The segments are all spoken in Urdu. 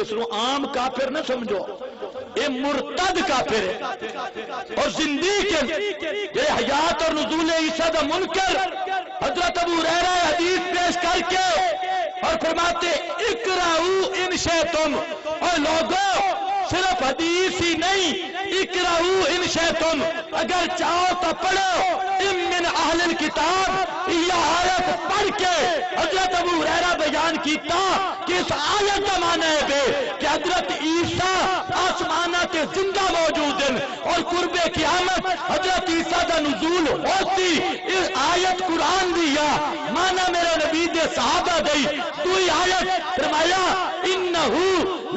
اس کو عام کافر نہ سمجھو، یہ مرتد کافر ہے اور زندیق یہ حیات اور نزول عیسیٰ دا منکر۔ حضرت ابو ہریرہ حدیث پیش کر کے اور فرماتے اقرأوا ان شئتم، اور لوگوں صرف حدیث ہی نہیں، اقرأوا ان شئتم، اگر چاہو تو پڑھو، ام من اہل الکتاب، یہ آیت پڑھ کے حضرت ابو ہریرہ بیان کیتا کہ اس آیت کا معنی ہے کہ حضرت عیسیٰ آسمانات زندہ موجود ہیں اور قرب قیامت حضرت عیسیٰ دا نزول ہوتی، اس آیت قرآن دیا معنی میرے نبی دے صحابہ دی، تو ہی آیت فرمایا انہو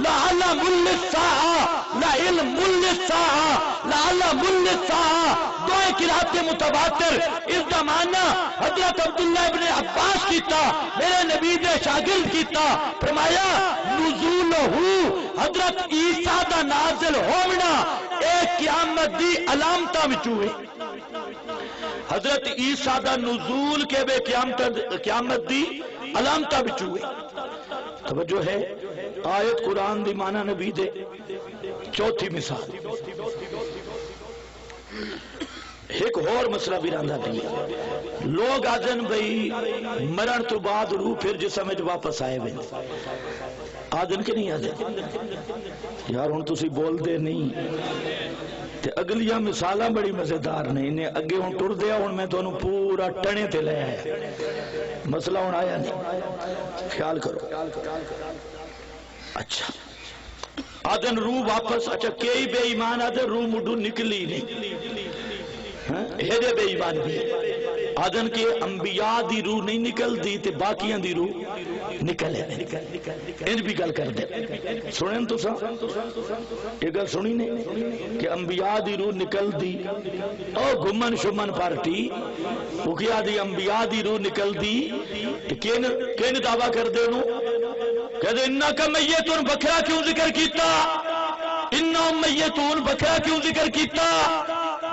لعلم للساعہ لعلم للساعہ لعلم للساعہ، دعائیں قرآت متباتر، اس دا معنی حضرت عبداللہ ابن عباس کیتا، میرے نبی دے شاگرد کیتا، فرمایا نزولہو حضرت عیسیٰ دا نازل ہونا ایک قیامت دی علامتہ وچوئے، حضرت عیسیٰ دا نزول کے بے قیامت دی علامتہ وچوئے۔ توجہ ہے، آیت قرآن دی معنی نبی دے، چوتھی مثال ایک اور مسئلہ بھی راندہ دیا، لوگ آجن بھئی مرن تو بعد روح پھر جسم میں واپس آئے ہوئے، آجن کے نہیں آجن یار ہون تسی بول دے نہیں تے اگلیاں مثالاں بڑی مزیدار نہیں، انہیں اگے ہون ٹر دیا ہون میں تو انہوں پورا ٹنے تے لے آیا، مسئلہ ہون آیا نہیں، خیال کرو۔ اچھا آدن روح واپس، اچھا کئی بے ایمان آدن روح مڈو نکلی نہیں، ایدے بے ایمان بھی آدن کے انبیاء دی روح نہیں نکل دی تے باقیاں دی روح نکلے، انج بھی گل کر دے سنیں تو سا یہ گل سنی نہیں کہ انبیاء دی روح نکل دی، او گمن شمن پارٹی وہ کیا دی انبیاء دی روح نکل دی، کین دعویٰ کر دے نو کہتے انہا کا میتون بکرا کیوں ذکر کیتا، انہا میتون بکرا کیوں ذکر کیتا،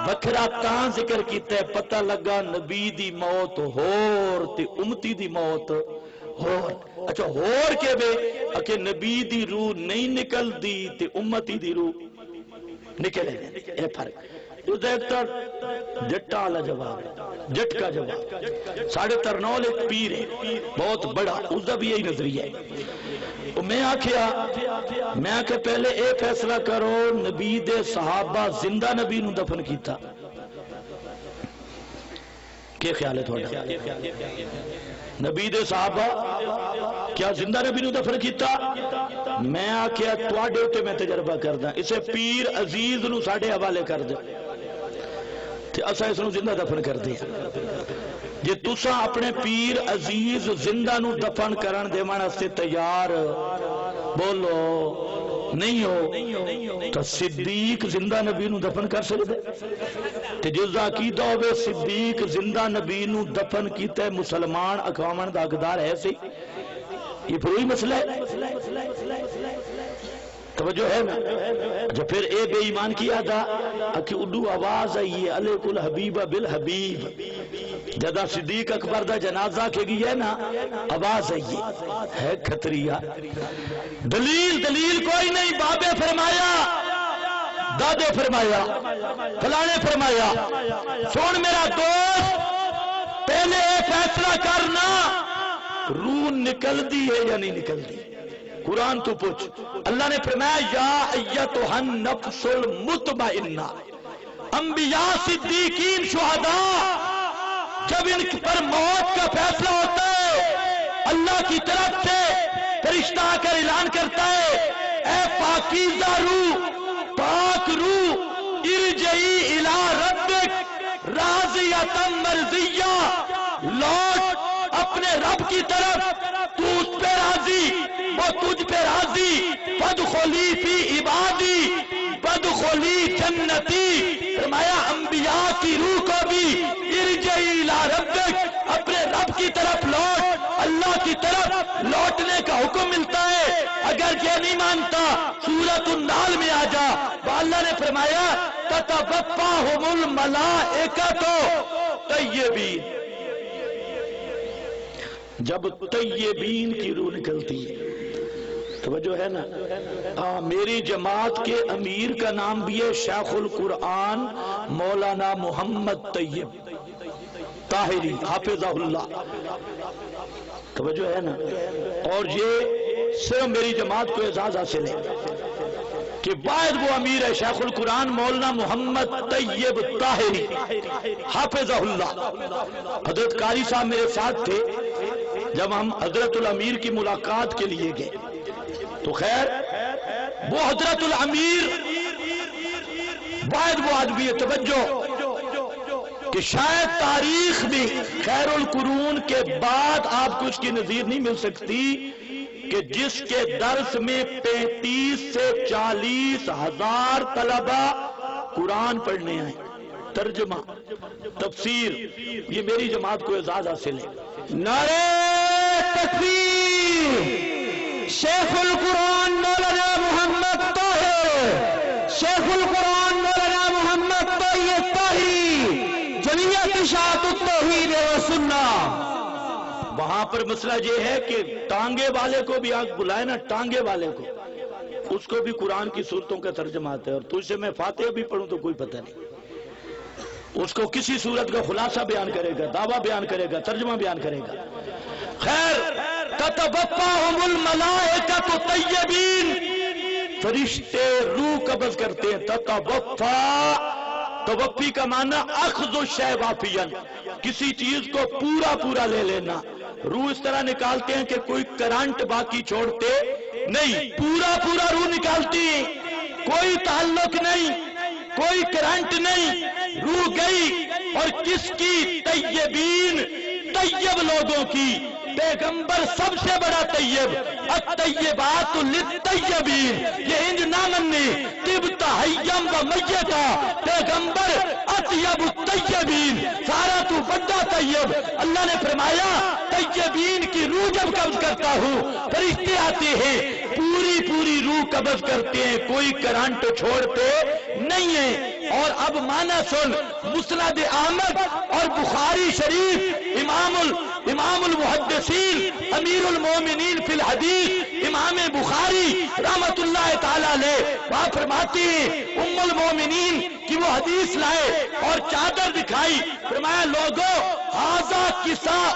بکرا تاں ذکر کیتا ہے پتہ لگا نبی دی موت ہور تے امتی دی موت ہور، اچھا ہور کے بے اکے نبی دی روح نہیں نکل دی تے امتی دی روح نکلے، اے فرق جو دیکھتا جٹا والا جواب ہے، جٹ کا جواب ساڑھے ترنول ایک پیر ہے بہت بڑا، اس کا بھی یہی نظریہ ہے، میں آکھیا پہلے اے فیصلہ کرو نبی دے صحابہ زندہ نبی نو دفن کیتا، کیا خیال ہے تھوڑا؟ نبی دے صحابہ کیا زندہ نبی نو دفن کیتا؟ میں آکھیا تواڈے ہوتے میں تجربہ کردہ، اسے پیر عزیز نو ساڑھے حوالے کر دے تے اسا اس نو زندہ دفن کر دیا، جے تسا اپنے پیر عزیز زندہ نو دفن کرن دے مانا سے تیار بولو نہیں ہو تو صدیق زندہ نبی نو دفن کر سکتے، تے جز عقیدہ ہوئے صدیق زندہ نبی نو دفن کیتا ہے مسلمان اقوامن دا حقدار ہے سی، یہ پروئی مسئلہ ہے، توجہ ہے نا؟ جو پھر اے بے ایمان کیا تھا کہ اڈو آواز آئیے علیک الحبیب بالحبیب، جدا صدیق اکبر دا جنازہ کے گئی ہے نا آواز آئیے ہے کھتریا، دلیل کوئی نہیں، بابے فرمایا دادے فرمایا فلانے فرمایا، سن میرا دوست پہلے فیصلہ کرنا روح نکل دی ہے یا نہیں نکل دی، قرآن تو پوچھ، اللہ نے فرمایا یا ایتھا النفس المطمئنہ، انبیاء صدیقین شہداء جب ان پر موت کا فیصلہ ہوتا ہے اللہ کی طرف سے فرشتہ آ کر اعلان کرتا ہے اے پاکیزہ روح، پاک روح ارجعی الی ربک راضیۃ مرضیہ، لوٹ اپنے رب کی طرف، تو اس پہ راضی وہ تجھ پہ راضی، فادخلی فی عبادی فادخلی جنتی، فرمایا انبیاء کی روح کو بھی ارجعی الی ربک اپنے رب کی طرف لوٹ، اللہ کی طرف لوٹنے کا حکم ملتا ہے، اگر یہ نہیں مانتا سورۃ النحل میں آ جا، اللہ نے فرمایا تتوفاہم الملائکۃ طیبین، جب طیبین کی روح نکلتی ہے توجہ ہے نا؟ میری جماعت کے امیر کا نام بھی ہے شیخ القرآن مولانا محمد طیب طاہری حافظہ اللہ، توجہ ہے نا؟ اور یہ صرف میری جماعت کو اعزاز حاصل ہے کہ واحد وہ امیر ہے شیخ القرآن مولانا محمد طیب طاہری حافظہ اللہ۔ حضرت قاری صاحب میرے ساتھ تھے جب ہم حضرت الامیر کی ملاقات کے لیے گئے، تو خیر وہ حضرت الامیر واحد وہ آدمی ہے، توجہ، کہ شاید تاریخ میں خیر القرون کے بعد آپ کو اس کی نظیر نہیں مل سکتی کہ جس کے درس میں 35 سے 40 ہزار طلبہ قرآن پڑھنے آئے، ترجمہ تفسیر، یہ میری جماعت کو اعزاز حاصل ہے۔ نعرہ تکبیر! شیخ القرآن مولانا محمد طاہر، شیخ القرآن مولانا محمد طیب طاہری، جمعیت اشاعت التوحید و سنت۔ وہاں پر مسئلہ یہ ہے کہ ٹانگے والے کو بھی آگ بلائے نا، ٹانگے والے کو، اس کو بھی قرآن کی صورتوں کا ترجمہ آتا ہے، اور تجھ سے میں فاتحہ بھی پڑھوں تو کوئی پتہ نہیں، اس کو کسی صورت کا خلاصہ بیان کرے گا، دعویٰ بیان کرے گا، ترجمہ بیان کرے گا۔ خیر، تتوفاہم الملائکۃ طیبین، فرشتے روح قبض کرتے ہیں۔ توفی کا معنی اخذ الشیء وافیا، کسی چیز کو پورا پورا لے لینا۔ روح اس طرح نکالتے ہیں کہ کوئی کرنٹ باقی چھوڑتے نہیں، پورا پورا روح نکالتی ہیں، کوئی تعلق نہیں، کوئی کرنٹ نہیں، روح گئی۔ اور کس کی؟ طیبین، طیب لوگوں کی۔ پیغمبر سب سے بڑا طیب، الطیبات للطیبین، یہ انج نہ مننے، طبت حیم و میتا، پیغمبر اطیب الطیبین، سارا تو بڑا طیب۔ اللہ نے فرمایا طیبین کی روح جب قبض کرتا ہوں فرشتے آتے ہیں، پوری پوری روح قبض کرتے ہیں، کوئی کرنٹ چھوڑتے نہیں ہیں۔ اور اب معنی سن، مسند احمد اور بخاری شریف، امام المحدثین، امیر المومنین فی الحدیث، امام بخاری رحمت اللہ تعالیٰ علیہ، وہاں فرماتے ہیں ام المومنین کی وہ حدیث لائے اور چادر دکھائی، فرمایا لوگوں ھذا کساء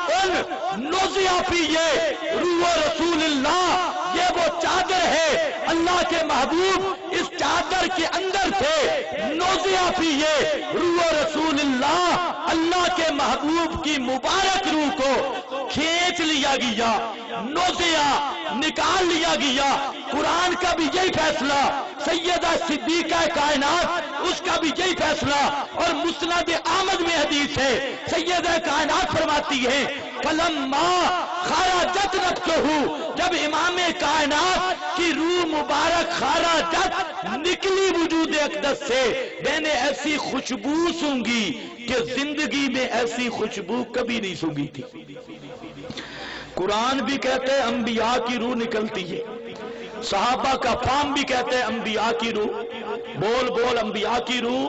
نزع فیہ روح رسول اللہ، یہ وہ چادر ہے اللہ کے محبوب اس چادر کے اندر سے نزع فیہ روح رسول اللہ، اللہ کے محبوب کی مبارک روح کو کھینچ لیا گیا، نزع نکال لیا گیا۔ قرآن کا بھی یہی فیصلہ، سیدہ صدیقہ کائنات اس کا بھی یہی فیصلہ، اور مسند احمد میں حدیث ہے، سیدہ کائنات فرماتی ہے فلما خرجت نفسہ، جب امام کائنات کی روح مبارک خرجت نکلی وجود اقدس سے، میں نے ایسی خوشبو سونگی کہ زندگی میں ایسی خوشبو کبھی نہیں سونگی تھی۔ قرآن بھی کہتے ہیں انبیاء کی روح نکلتی ہے، صحابہ کا فام بھی کہتے ہیں انبیاء کی روح، بول بول انبیاء کی روح،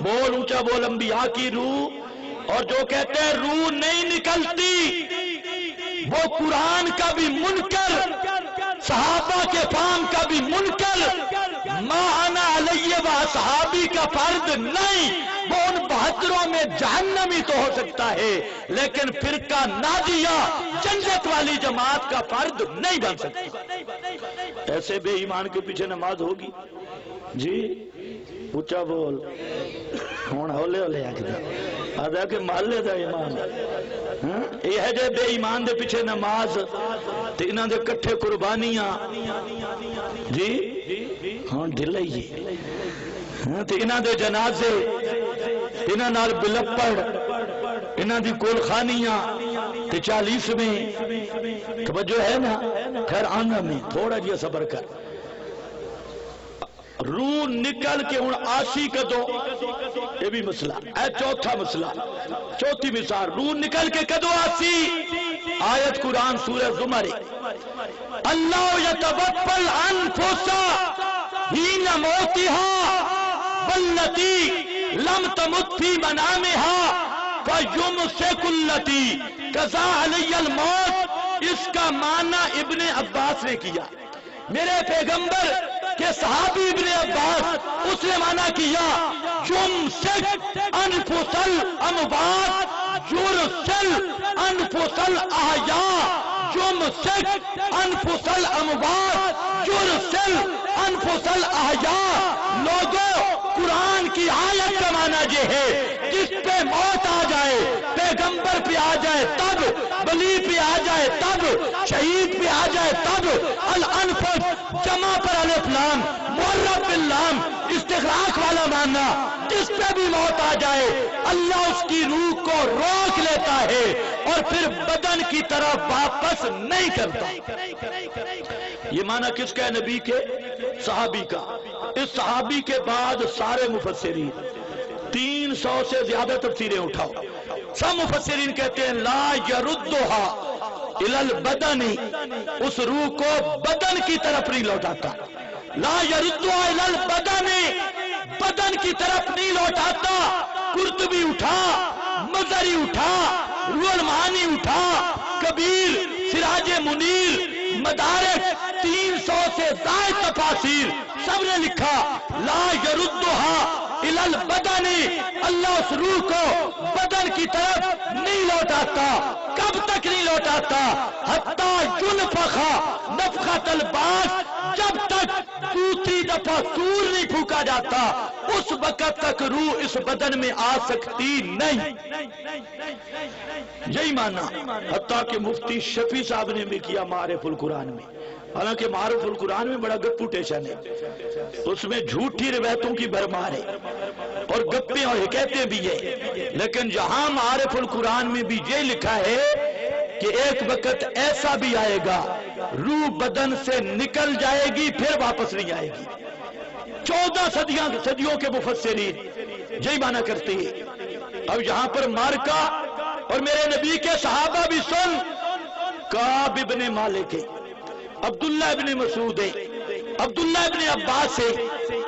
بول اونچا بول انبیاء کی روح۔ اور جو کہتے ہیں روح نہیں نکلتی وہ قرآن کا بھی منکر، صحابہ کے فام کا بھی منکر، ما انا علیہ و اصحابی کا فرد نہیں، وہ ان 72 میں جہنمی تو ہو سکتا ہے لیکن فرقہ ناجیہ جنت والی جماعت کا فرد نہیں بن سکتا۔ ایسے بے ایمان کے پیچھے نماز ہوگی؟ جی اونچا بول، ہون ہولے ہولے آدھا کہ محلے دا ایمان یہ ہے جے بے ایمان دے پیچھے نماز تے انہاں دے کٹھے قربانیاں، جی ہاں ڈھلائی تے انہاں دے جنازے، انہاں نال بلپڑ، انہاں دی کول خانیاں تے 40 میں، توجہ ہے نا؟ خیر آنا میں تھوڑا جیا صبر کر۔ روح نکل کے ہوں آسی کدو، یہ بھی مسئلہ اے چوتھا مسئلہ، چوتھی مثال، روح نکل کے کدو آسی؟ آیت قرآن سورہ زمر، اللہ یتوفی الانفس حین موتها واللتی لم تمت فی منامها فیمسک التی قضا علی الموت۔ اس کا معنی ابن عباس نے کیا، میرے پیغمبر کے صحابی ابن عباس اس نے مانا کیا یمسک انفس الاموات یرسل انفس الاحیاء یمسک انفس الاموات یرسل انفس الاحیاء۔ لوگوں قرآن کی آیت کا معنی یہ ہے جس پہ موت آ جائے، پیغمبر پہ آ جائے تب، ولی پہ آ جائے تب، شہید پہ آ جائے تب، الانفس جمع پر الف لام معرب باللام استغراق والا ماننا، جس پہ بھی موت آ جائے اللہ اس کی روح کو روک لیتا ہے اور پھر بدن کی طرف واپس نہیں کرتا۔ یہ معنی کس کا ہے؟ نبی کے صحابی کا۔ اس صحابی کے بعد سارے مفسرین 300 سے زیادہ تفسیریں اٹھاؤ، سب مفسرین کہتے ہیں لا یردھا الی البدن، اس روح کو بدن کی طرف نہیں لوٹاتا، لا یردھا الی البدن، بدن کی طرف نہیں لوٹاتا۔ قرطبی اٹھا، مظہری اٹھا، روح المعانی اٹھا، کبیر، سراج منیر، مدارک، 300 سے زائد تفاسیر سب نے لکھا لا یردھا الی البدن، اللہ اس روح کو بدن کی طرف نہیں لوٹاتا۔ کب تک نہیں لوٹاتا؟ حتی ینفخ نفخۃ البعث، جب تک دوسری دفعہ سور نہیں پھونکا جاتا اس وقت تک روح اس بدن میں آ سکتی نہیں۔ یہی مانا حتیٰ کہ مفتی شفیع صاحب نے بھی کیا معارف القرآن میں، حالانکہ معارف القرآن میں بڑا گپو ٹیشن ہے، اس میں جھوٹی روایتوں کی بھرمار ہے اور گپیں اور حکایتیں بھی ہے، لیکن جہاں معارف القرآن میں بھی یہ لکھا ہے کہ ایک وقت ایسا بھی آئے گا روح بدن سے نکل جائے گی پھر واپس نہیں آئے گی۔ 14 صدیوں کے مفسرین یہی معنی کرتے ہیں۔ اب یہاں پر مارکا اور میرے نبی کے صحابہ بھی سن، کعب ابن مالک ہے، عبداللہ ابن مسعود ہے، عبداللہ ابن عباس ہے،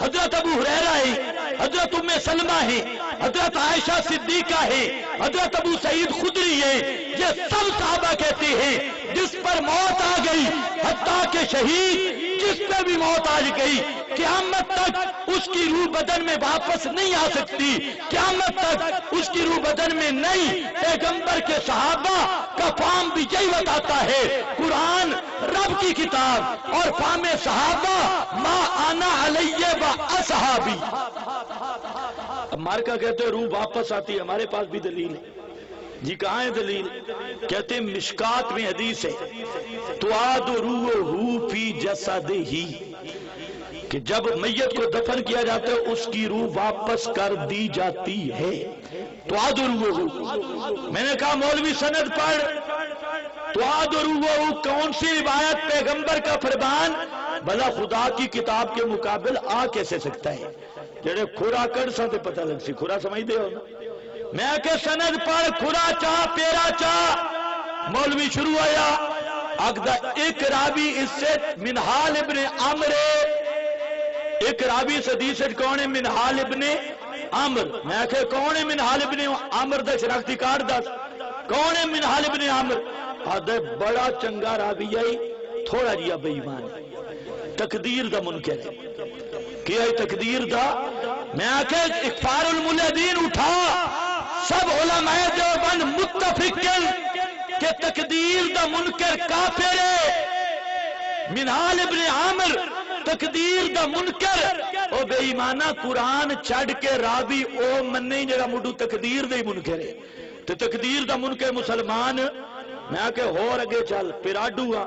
حضرت ابو ہریرہ ہے، حضرت ام سلمہ ہے، حضرت عائشہ صدیقہ ہے، حضرت ابو سعید خدری ہے، یہ سب صحابہ کہتے ہیں جس پر موت آ گئی، حتیٰ کہ شہید جس پہ بھی موت آ گئی قیامت تک اس کی روح بدن میں واپس نہیں آ سکتی، قیامت تک اس کی روح بدن میں نہیں۔ پیغمبر کے صحابہ کا فام بھی یہی بتاتا ہے، قرآن رب کی کتاب اور فام صحابہ ما انا علیہ و اصحابی۔ اب مارکا کہتے ہیں روح واپس آتی ہے، ہمارے پاس بھی دلیل ہے جی۔ کہاں ہے دلیل؟ کہتے ہیں مشکات میں حدیث ہے تعاد روحہ فی جسدہ، کہ جب میت کو دفن کیا جاتا ہے اس کی روح واپس کر دی جاتی ہے۔ تعاد روحہ، میں نے کہا مولوی سند پڑھ، تعاد روحہ کون سی روایت؟ پیغمبر کا فرمان بھلا خدا کی کتاب کے مقابل آ کیسے سکتا ہے؟ جڑے کھورا کر سا تے پتہ لگ سی، کھورا سمجھ دے ہو نا؟ میں کہ سند پڑھ، کھورا چاہ پیرا چاہ، مولوی شروع آیا اگدہ ایک راوی اس سے منحال ابن عمر، ایک راوی اس حدیث سے کون ہے؟ منحال ابن عمر۔ میں کہ کون ہے منحال ابن عمر؟ دا شناختی کارڈ دس، کون ہے منحال ابن عمر؟ آدھے بڑا چنگا راوی ہے، تھوڑا جیا بے ایمان ہے، تقدیر دا منکر ہے۔ کیا ہے تقدیر دا؟ میں آکے اکفار الملحدین اٹھا، سب علماء دیوبند متفقن کہ تقدیر دا منکر کافر ہے۔ منحال ابن عامر تقدیر دا منکر، او بے ایمانہ قرآن چھڑ کے راوی او مننے جڑا مڈو تقدیر دا ہی منکر ہے۔ تو تقدیر دا منکر مسلمان، میں آکے ہو رگے چل پیراڈو ہاں،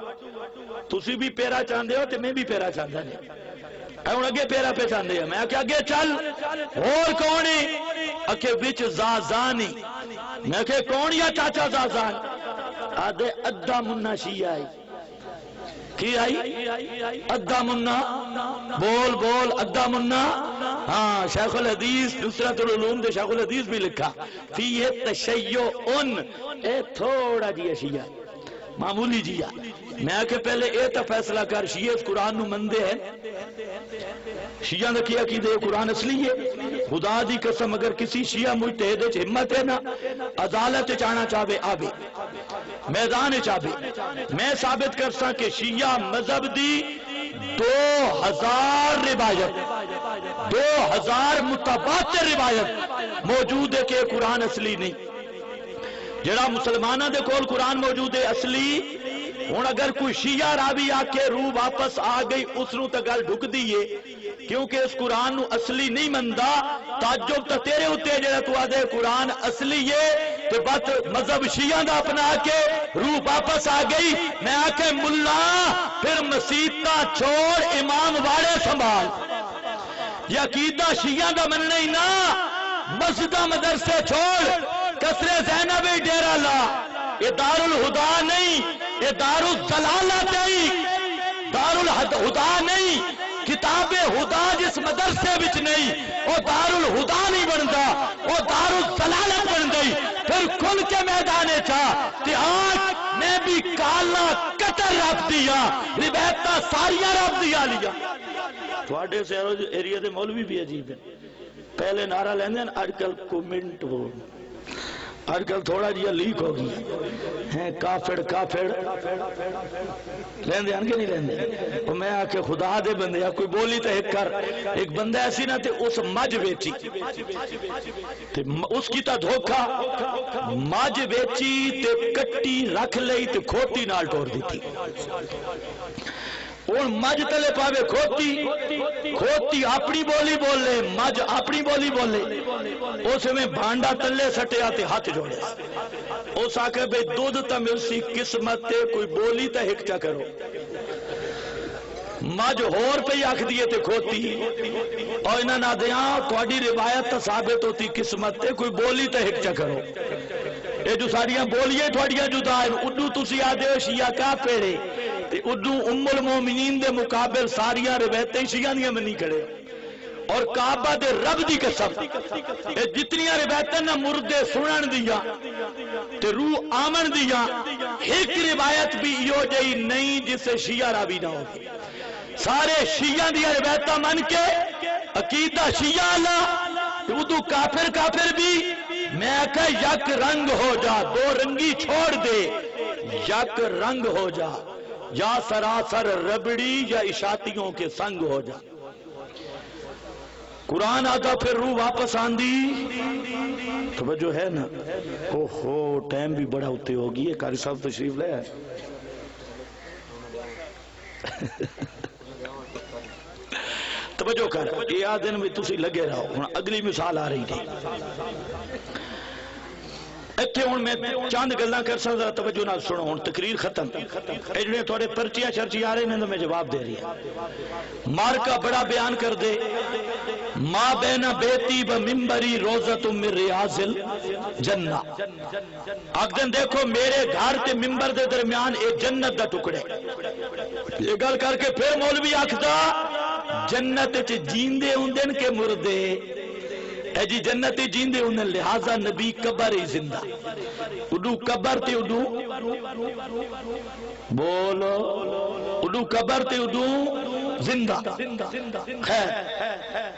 تسی بھی پیرا چاندے ہو تے میں بھی پیرا چاندہ نہیں، اے اگے پیرا پہ چاندے ہیں۔ میں کہ اگے چل، اور کونی؟ اکے بچ زازانی، میں کہ کون یا چاچا زازان؟ آدھے ادھا منہ شیعہ آئی، کی آئی؟ ادھا منہ، بول بول ادھا منہ۔ ہاں شیخ الحدیث نصرت العلوم دے شیخ الحدیث بھی لکھا فیہ تشیعن، اے تھوڑا جیا شیعہ، معمولی جیا۔ میں کہ پہلے اے تا فیصلہ کر، شیعہ اس قرآن نو مندے ہیں؟ شیعہ نے کیا کی دے قرآن اصلی ہے؟ خدا دی قسم اگر کسی شیعہ مجتہد وچ ہمت ہے نا، عدالت چاہنا چاہے آبے، میدان چاہے، میں ثابت کر سا کہ شیعہ مذہب دی 2000 روایت 2000 متواتر روایت موجود ہے کہ قرآن اصلی نہیں. جڑا مسلمانہ دے کول قرآن موجود ہے اصلی. ہوں اگر کوئی شیعہ راوی آ کے روح واپس آ گئی اس نو تے گل ڈھک دیئے کیونکہ اس قرآن نو اصلی نہیں مندا. تعجب تو تیرے ہوتے جڑا تو آدھے قرآن اصلی ہے تو بات مذہب شیعہ دا اپنا کے روح واپس آ گئی. میں آکے ملا پھر مسیطہ چھوڑ امام واڑے سنبھال. یہ عقیدہ شیعہ دا مننے ہی نا. مسجدہ مدرسے چھوڑ کسرے زینب ڈیرہ لا. یہ دار الہدا نہیں یہ دار الضلالت نہیں دار الہدا نہیں. کتاب ہدا جس مدرسے بچ نہیں وہ دار الہدا نہیں بنتا وہ دار الضلالت بن گئی. پھر کھل کے میدانے چاہ کہ آج میں بھی کالا کٹر رکھ دیا روایتاں ساریاں رکھ دیا لیا. تھوڑے سے ایریا دے مولوی بھی عجیب ہیں. پہلے نعرہ لیندے ہیں آج کل کومنٹ وہ آج کل تھوڑا جیا لیک ہو گیا ہیں کافر کافر لیندے ہیں کہ نہیں لیندے. اور میں آکے خدا دے بندے یا کوئی بولی تو ایک کر ایک بندہ ایسی نہ تے اس مج بیچی اس کی تا دھوکا مج بیچی تے کٹی رکھ لئی تے کھوتی نال ٹور دیتی. اور مج تلے پاوے کھوتی اپنی بولی بول لے مج اپنی بولی بول لے. اس میں بھانڈا تلے سٹے آتے ہاتھ جوڑے اس آکے بے دودھ تا ملسی قسمت تے کوئی بولی تا ہک چا کرو. مج ہور پہ آکھ دیئے تے کھوتی اور انہاں نہ دیاں تھوڑی روایت تا ثابت ہوتی قسمت تے کوئی بولی تا ہک چا کرو. اے جو ساریاں بولیے تھوڑیاں جدا ہے. اڈو تسی آدھے ہو شیعہ کا پیڑے اردو ام المومنین دے مقابل ساریاں روایتیں شیعہ دیاں منی کھڑے. اور کعبہ دے رب دی قسم جتنیاں روایتیں نہ مردے سنن دیا تے روح آمن دیا ایک روایت بھی یہ جئی نہیں جسے شیعہ راوی نہ ہو. سارے شیعہ دیا روایتیں من کے عقیدہ شیعہ اللہ اردو کافر کافر بھی. میں کہ یک رنگ ہو جا دو رنگی چھوڑ دے یک رنگ ہو جا یا سراسر ربڑی یا اشاتیوں کے سنگ ہو جا. قرآن آتا پھر روح واپس آندی توجہ ہے نا. اوہو ٹائم بھی بڑا ہوتے ہوگی. قاری صاحب تشریف لے آئے توجہ کر یہ آدھن میں تسی لگے رہو. اگلی مثال آ رہی تھی اتھے ہون میں چاند گلنا کر سکتا. توجہ نہ سنو ہون تقریر ختم. اجڑے تھوڑے پرچیاں چرچی آ رہے ہیں تو میں جواب دے رہی ہے. مار کا بڑا بیان کر دے. ما بین بیتی و ممبری روزت من ریاض الجنہ. اگدن دیکھو میرے گھر تے ممبر دے درمیان ایک جنت دا ٹکڑے. یہ گل کر کے پھر مولوی آکھدا جنت چ جیندے ہوندن کے مردے. اے جی جنت جیندے ہوندن لہذا نبی قبر ہی زندہ. اڈو قبر تے اڈو بولو اڈو قبر تے اڈو زندہ. خیر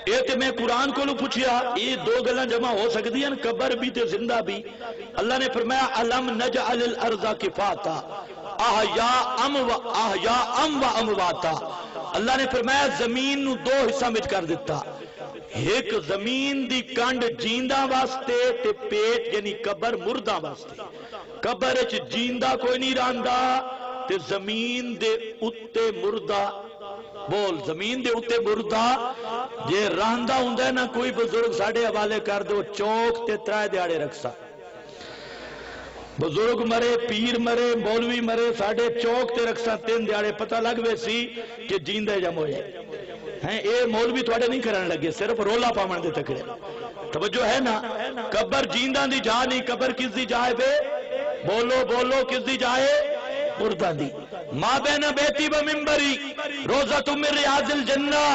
یہ تے میں قرآن کو لو پوچھیا یہ دو گلاں جمع ہو سکتی ہیں قبر بھی تے زندہ بھی. اللہ نے فرمایا الم نجعل الارض کفاتا احیاء و امواتا. اللہ نے فرمایا زمین نو دو حصہ مٹ کر دیتا. ایک زمین دی کنڈ جیندہ واسطے تے پیٹ یعنی قبر مردہ واسطے. قبر اچ جیندہ کوئی نہیں راندا تے زمین دے اتے مردہ. بول زمین دے اتے مردہ یہ راندہ ہوندہ ہے نا. کوئی بزرگ ساڑھے حوالے کر دو چوک تے ترائے دیاڑے رکھسا. بزرگ مرے پیر مرے مولوی مرے ساڑھے چوک تے رکھسا 3 دیاڑے پتہ لگ وے سی کہ جیندے جم ہوئے ہیں. اے مولوی تھوڑے نہیں کرنے لگے صرف رولا پامن دے تکڑے. توجہ ہے نا. قبر جیندہ دی جا نہیں. قبر کس دی جائے بے بولو بولو کس دی جائے مردہ دی. ما بین بیتی و ممبری روزت من ریاض الجنہ.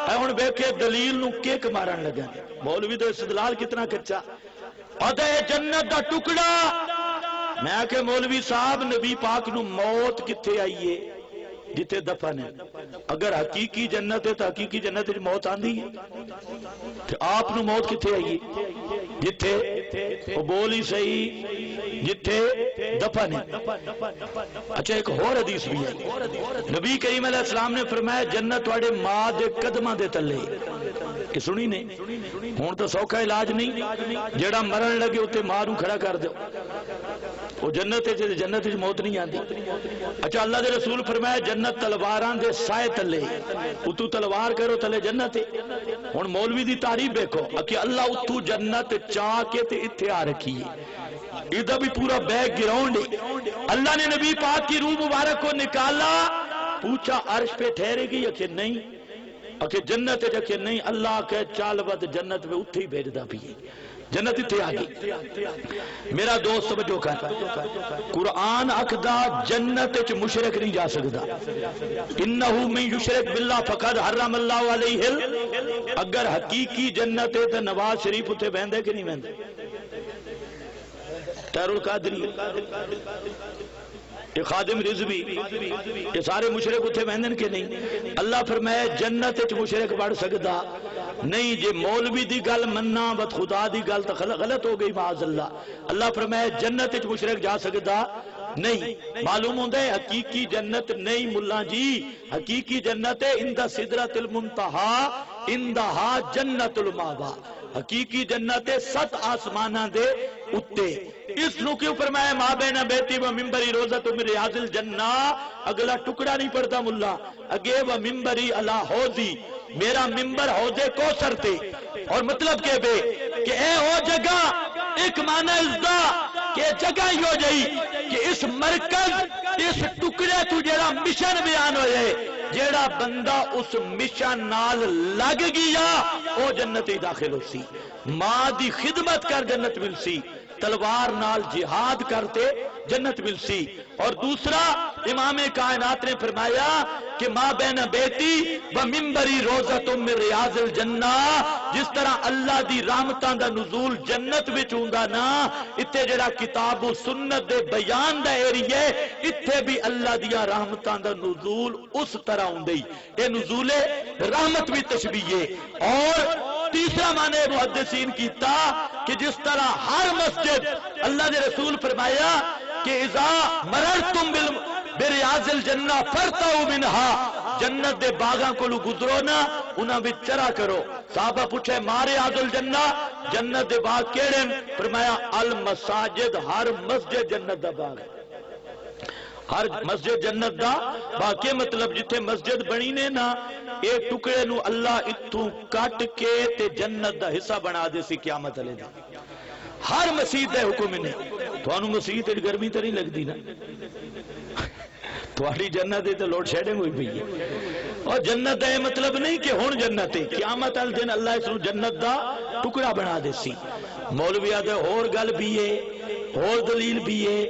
اے ہن بیکھے دلیل نو کیک مارن لگا. مولوی تو استدلال کتنا کچا. ادھے جنت دا ٹکڑا. میں کہ مولوی صاحب نبی پاک نو موت کتھے آئیے جتے دفن ہے. اگر حقیقی جنت ہے تو حقیقی جنت موت آندھی ہے تو آپ نو موت کتھے آئیے. جتھے وہ بول ہی صحیح جتھے دفن ہے۔ اچھا ایک اور حدیث بھی ہے، نبی کریم علیہ السلام نے فرمایا جنت واڑے ماں دے قدماں دے تلے، کہ سنی نہیں ہون تو سوکھا علاج نہیں، جیڑا مرن لگے اتے ماں نوں کھڑا کر دو، وہ جنت ہے، جنت وچ موت نہیں آندی۔ اچھا اللہ دے رسول فرمایا جنت تلواراں دے سائے تلے، اتو تلوار کرو تلے جنت ہے۔ ہن مولوی دی تعریف دیکھو کہ اللہ اتو جنت چاہ کے تے اتھے آ رکھی ہے، ادھر بھی پورا بیک گراؤنڈ ہے۔ اللہ نے نبی پاک کی روح مبارک کو نکالا، پوچھا عرش پہ ٹھہرے گی یا کہ نہیں، کہ جنت ہے کہ نہیں، اللہ کہ چال ود جنت میں اتھے ہی بھیجدا بھی ہے، جنت اتھے آگئی۔ میرا دوست سمجھو کر قرآن اکھدا جنت وچ مشرک نہیں جا سکدا، انہو من یشرک باللہ فقد حرم اللہ علیہ، اگر حقیقی جنت ہے تو نواز شریف اتھے بہندے کہ نہیں بہندے، تیر القادری، یہ خادم رضوی، یہ سارے مشرک اتھے بہندن کے نہیں۔ اللہ فرمائے جنت وچ مشرک بڑھ سکدا نہیں، جے مولوی دی گل مننا بد خدا دی گل تو غلط ہو گئی معاذ اللہ۔ اللہ فرمائے جنت وچ مشرک جا سکدا نہیں۔ معلوم ہوندہ ہے حقیقی جنت نہیں ملا جی، حقیقی جنت ہے اندہ سدرۃ المنتہا اندہا جنت الماوا، حقیقی جنت ہے 7 آسمانہ دے اتے۔ اس نو کیوں فرمایا ماں بین بیتی و ممبری روزت من ریاض الجنہ، اگلا ٹکڑا نہیں پڑتا ملا، اگے و ممبری علی حوضی، میرا ممبر حوض کوثر تے، اور مطلب کہ بے کہ اے ہو جگہ ایک معنی ازدہ کہ جگہ ہی ہو جائی کہ اس مرکز اس ٹکڑے تو جیڑا مشن بیان ہو جائے، جیڑا بندہ اس مشن نال لگ گیا او جنت ہی داخل ہو سی، ماں دی خدمت کر جنت مل سی، تلوار نال جہاد کرتے جنت مل سی۔ اور دوسرا امام کائنات نے فرمایا کہ ماں بین بیتی و ممبری روزت من ریاض الجنہ، جس طرح اللہ دی رحمتاں دا نزول جنت وچ ہوندا نا، اتھے جڑا کتاب و سنت دے بیان دا ایریے، اتھے بھی اللہ دیا رحمتاں دا نزول اس طرح ہوندی، اے نزول رحمت بھی تشبیہ ہے۔ اور تیسرا معنی محدثین کیتا کہ جس طرح ہر مسجد اللہ دے رسول فرمایا کہ اذا مررتم بریاض الجنہ فرتعوا منہا، جنت دے باغاں کو گزرو نا انہاں بھی چرا کرو۔ صحابہ پوچھے ما ریاض الجنہ، جنت دے باغ کیڑے؟ فرمایا المساجد، ہر مسجد جنت دا باغ ہے، ہر مسجد جنت دا باقی مطلب جتھے مسجد بنی نے نا، ایک ٹکڑے نو اللہ اتھوں کٹ کے تے جنت دا حصہ بنا دے سی قیامت علیہ دا۔ ہر مسجد دے حکم نے، توانو مسجد تے گرمی تے نہیں لگ دی نا، تواری جنت تے لوڈ شیڈنگ ہوئی بھی ہے۔ اور جنت دا مطلب نہیں کہ ہون جنت ہے، قیامت علیہ دن اللہ اس نو جنت دا ٹکڑا بنا دے سی۔ مولوی آدھے اور گل بھی ہے، اور دلیل بھی ہے،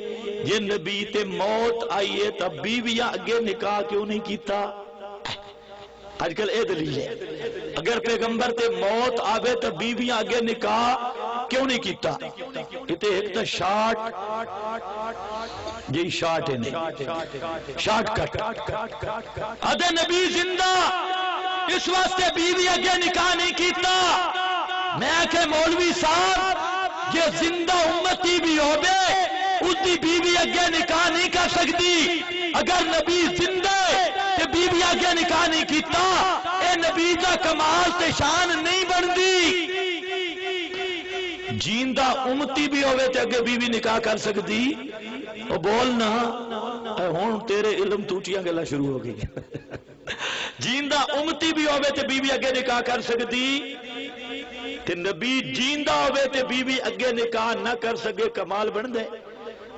یہ نبی تے موت آئیے تب بیویاں اگے نکاح کیوں نہیں کیتا؟ آج کل اے دلیل ہے، اگر پیغمبر تے موت آوے تب بیویاں اگے نکاح کیوں نہیں کیتا؟ کہتے ایک تا شارٹ، یہی شارٹ ہے نہیں، شارٹ کٹ، آدھے نبی زندہ اس واسطے بیوی اگے نکاح نہیں کیتا۔ میں کہ مولوی صاحب یہ زندہ امتی بھی ہو بے اس دی بیوی اگے نکاح نہیں کر سکتی، اگر نبی زندہ تے بیوی اگے نکاح نہیں کیتا، اے نبی دا کمال تے شان نہیں بندی۔ جیندہ امتی بھی ہوئے تے اگے بیوی نکاح کر سکتی، وہ بولنا ہون تیرے علم توٹیاں گلا شروع ہو گئی۔ جیندہ امتی بھی ہوئے تے بیوی اگے نکاح کر سکتی، تے نبی جیندہ ہوئے تے بیوی اگے نکاح نہ کر سکے، کمال بن دے،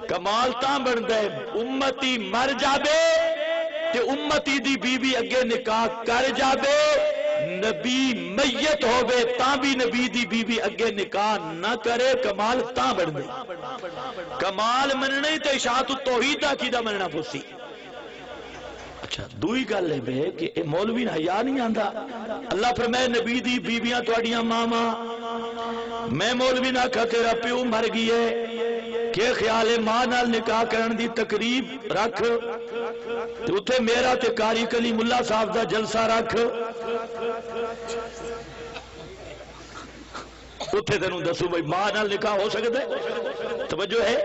کمال تاں بن دے امتی مر جابے تے امتی دی بیوی اگے نکاح کر جابے، نبی میت ہوئے تاں بھی نبی دی بیوی اگے نکاح نہ کرے، کمال تاں بن دے۔ کمال مننے تے اشاعت التوحید عقیدہ مننا پوسی۔ اچھا دوئی گل ہے بے کہ اے مولوی حیا نہیں آندا، اللہ فرمائے نبی دی بیویاں تواڈیاں ماما، میں مولوی نہ کہا تیرا پیو مر گئی ہے کہ خیال ماں نال نکاح کرن دی تقریب رکھ تے اتھے میرا تے قاری کلیم اللہ صاحب دا جلسہ رکھ، اتنے تینوں دسو بھائی ماں نال نکاح ہو سکتا ہے؟ توجہ ہے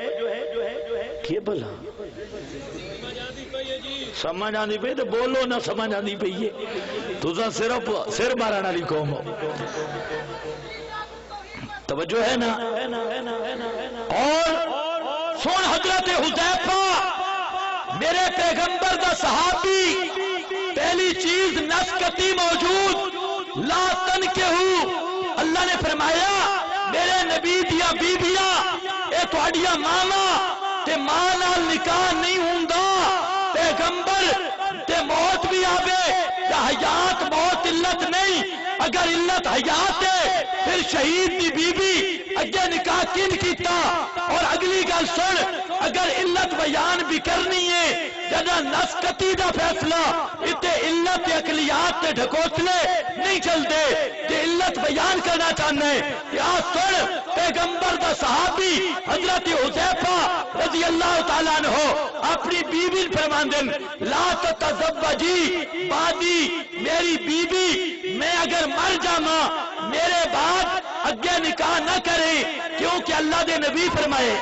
کہ بھلا سمجھ آندی پئی تو بولو نہ سمجھ آندی پئی ہے تساں صرف سر مارن والی قوم ہو توجہ ہے نا اور سن حضرت حذیفہ میرے پیغمبر دا صحابی پہلی چیز نسکتی موجود لا تنکہو اللہ نے فرمایا میرے نبی دیا بیبیاں اے تہاڈیاں ماواں تے ماں نال نکاح نہیں ہوندا پیغمبر تے موت بھی آوے یا حیات موت علت نہیں اگر علت حیات ہے پھر شہید دی بی بی اگے نکاح کن کیتا اور اگلی گل سن اگر علت بیان بھی کرنی ہے جدا نسکتی دا فیصلہ اتے علت اقلیات تے ڈھکوتلے نہیں چل دے تے علت بیان کرنا چاہنے یا سن پیغمبر دا صحابی حضرت حذیفہ رضی اللہ تعالیٰ عنہ اپنی بیوی فرماندن لا تتزوجی بعدی میری بیوی میں اگر مر جاما میرے بعد اگے نکاح نہ کریں کیونکہ اللہ دے نبی فرمائے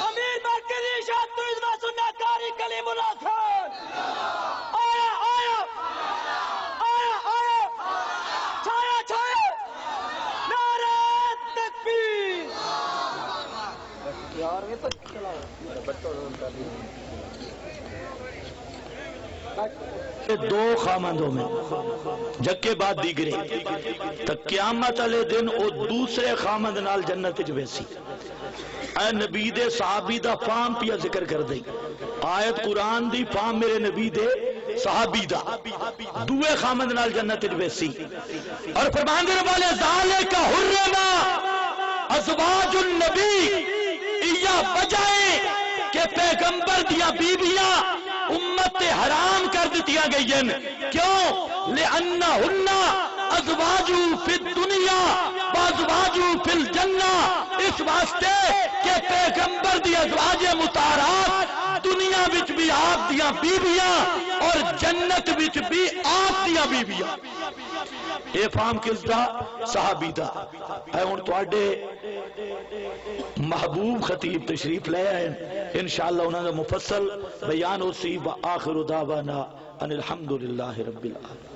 امیر مرکزی شاہد تو ازمہ سننا کاری کلیم اللہ خان آیا آیا آیا آیا چھایا چھایا نعرہ تکبیر یار یہ تو چلا بچوں دو خامندوں میں جکے بعد دیگرے تا قیامت علیہ دن او دوسرے خامند نال جنت جویسی اے نبی دے صحابی دا فام پیا ذکر کر دیں آیت قرآن دی فام میرے نبی دے صحابی دا دوے خامند نال جنت جویسی اور فرمان دے والے ذالک حرما ازواج النبی ایا بجائے کہ پیغمبر دیا بیبیاں امت حرام کر دیتیاں گئی ہیں کیوں لئنہن ازواجو فی الدنیا وازواجو فی الجنہ اس واسطے کہ پیغمبر دی ازواج مطہرات دنیا وچ بھی آپ دیاں بیبیاں اور جنت وچ بھی آپ دیاں بیبیاں اے فام کس دا صحابی دا اے ہن تواڈے محبوب خطیب تشریف لے آئے انشاءاللہ انہوں نے مفصل بیان اسی وآخر دعوانا ان الحمدللہ رب العالمین